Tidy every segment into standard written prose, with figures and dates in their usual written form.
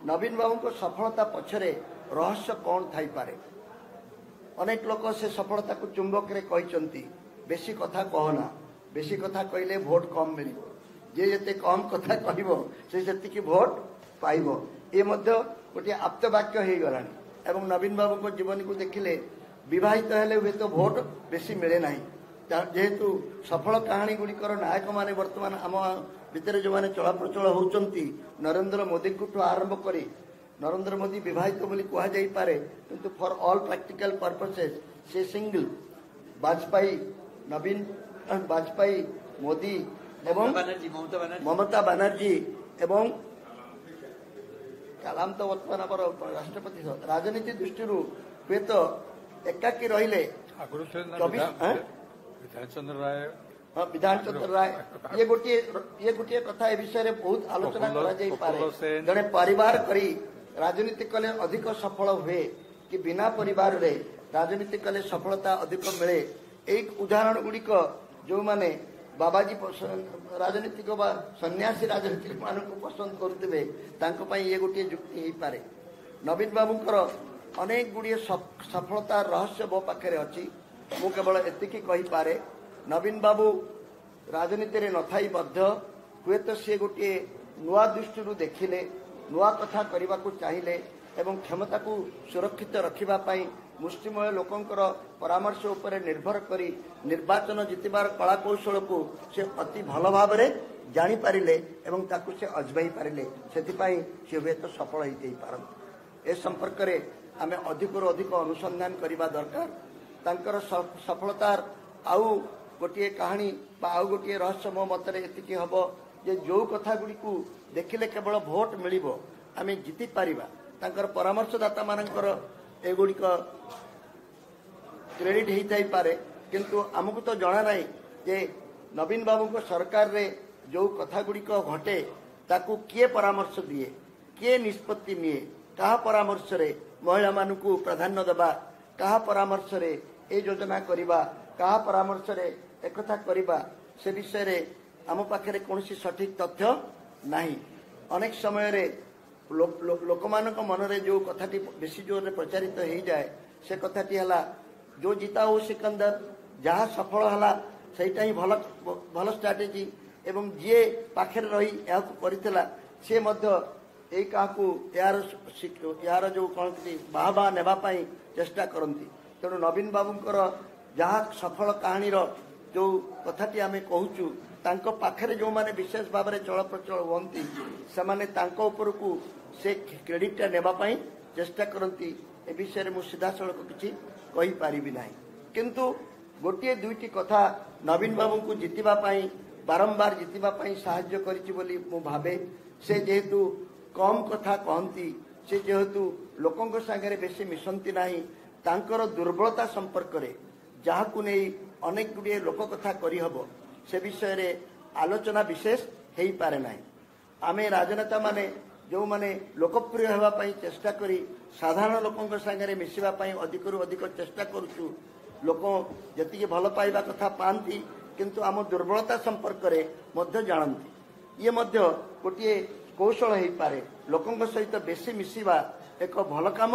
नवीन बाबू को सफलता पछरे रहस्य कौन थाई पारे। अनेक लोक से सफलता को चुंबक रे कहचंती बेसी कथा कहना, बेसी कथा कहले भोट कम मिल, जे जते कम कथा कहबो से जति की भोट पाइबो। ए मध्य गोटे आप्त वाक्य हो गलानी। एवं नवीन बाबू को जीवन को देखिले विवाहित हेले हुए तो भोट बेसी मिले नहीं, जेहेतु सफल कहानी गुड़िकर नायक माने वर्तमान आम भितर जो मैंने चलाप्रचल होती नरेंद्र मोदी को आरंभ करी नरेंद्र मोदी विवाहित बोली कह जाई पारे, किंतु फॉर ऑल प्रैक्टिकल पर्पसेस से सिंगल वाजपेयी, नवीन वाजपेयी, मोदी एवं ममता बनर्जी एवं कलाम तो वर्तमान आम राष्ट्रपति राजनीति दृष्टि हुए तो एकाकी रहिले विधान चंद्र राय ये गोटे कथा ए विषय बहुत आलोचना करा जड़े परिवार करी राजनीति कले अधिक सफल हुए कि बिना परिवार रे राजनीति कले सफलता अधिक मिले। एक उदाहरण गुड़िक जो माने बाबाजी राजनीतिक बा सन्यासी राजनीतिक मान को पसंद करुवे ये गोटे जुक्ति हो पारे। नवीन बाबूंकर अनेक गुड़िए सफलता रहस्य मो पाखे अच्छी। मु केवल एतिकी कही पारे नवीन बाबू राजनीति रे नथाई मध्य हुए तो सी गोटे नुआ दृष्टि देखिले, नुआ कथा करने को चाहिए एवं क्षमता को सुरक्षित रखापी मुस्लिमय लोकंकर परामर्श उपरे निर्भर करी निर्वाचन जितबार कला कौशल को से अति भल भाव जानी पारिले एवं ताकू से अजमाई पारिले, सेतिपाई से हुए तो सफल होई पारन। ए संपर्क रे आमे अधिकरु अधिक अनुसंधान करबा दरकार। तांकर सफलतार आउ गोटे कहानी बा आउ गोटे रहस्य मो मतरे एतिकी हबो जे जो कथा गुडी को देखिले केवल भोट मिलिबो आमे जिति पारिबा। तांकर परामर्शदाता मानकर एगुड़िक क्रेडिट हो थाई पारे, किंतु आमको तो जना नहीं जे नवीन बाबू को सरकार रे जो कथा गुड़िक घटे ताकू किए परामर्श दिए, किए निष्पत्ति निए, कहा परामर्श रे महिला मानू प्राधान्य देवा, कहा परामर्श रे ए योजना करिबा, कहा परामर्श रे एकथा करिबा, से विषय रे आम पाखे कौन सठिक तथ्य नहीं। अनेक समय रे लोक मनरे जो कथाटी बेसी जोर रे प्रचारित हो जाए से कथाटी हला जो जीता हो सिकंदर, जहाँ सफल हला सेटा ही भल भल स्ट्राटेजी एवं जी पाखे रही या करथिला से मध्य ए काकू यार जो कौन बाहा नेबा पाई चेष्टा करती। तेणु नवीन बाबूंकर जहाँ सफल कहानी जो कथाटी आमे कहूचु तांको पाखरे जो माने विशेष भाव में चल प्रचल हुंती से माने तांको ऊपर को से क्रेडिट नेबा पाई चेष्टा करती। ए विषय में सीधा सड़क किसी कही पारिबी नाही, किंतु गोटे दुईटी कथा नवीन बाबू को जितिबा पाई बारंबार जितिबा पाई सहाय्य करिछि बोली मु भाबे। से जेहेतु कम कथा कहती, से जेहेतु लोकंक संगे बेसी मिशंती नाही, तांकर दुर्बलता संपर्क रे जहाकु नै अनेक गुड़िए लोक कथा करी हबो से विषय रे आलोचना विशेष हेई पारे नाही। आमे राजनेता माने जो माने लोकप्रिय हेबा पाई चेष्टा करी साधारण लोकंक संगे मिसिबा पाई अधिकरु अधिक चेष्टा करूछु। लोक जति भल पाइबा कथा पांती, किंतु आम दुर्बलता संपर्क रे मध्य जानती। ये मध्य गोटे कौशल हो पारे लोकंक सहित बेसी मिसिबा एक भल कम।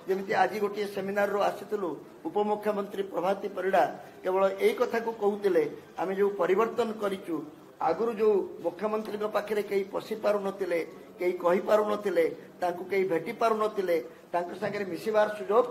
जमी आज गोटे सेमिनार रो आसीलु उपमुख्यमंत्री प्रभाती परिड़ा केवल यही कथा को कहते आम जो परिवर्तन करूँ आगुरी जो मुख्यमंत्री पाखे कई पशि पार नथिले, कई कही पार नथिले, तांकु कई भेटी पार नथिले, तांको संगे मिसिबार सुजोग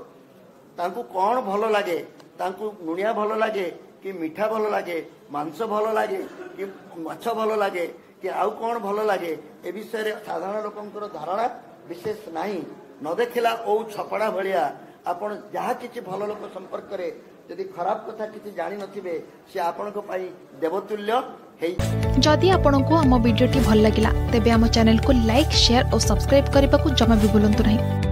तांकु कौन भल लगे, तांकु नुनिया भल लगे कि मीठा भल लगे, मांस भल लगे कि माछ भल लगे कि आउ कौन भल लगे, ए विषय साधारण लोकंकर धारणा विशेष नहीं। न देखला ओ छपड़ा भलिया आपण जहाँ किसी भल लोक संपर्क रे यदि खराब कथा किसी जानी नथिबे से आपन को पाई देवतुल्य हेई। जदि आपन को हम वीडियो टी भल लागिला तेबे हम चैनल को लाइक शेयर और सब्सक्राइब करबा को जमा भी भूलंतु नहीं।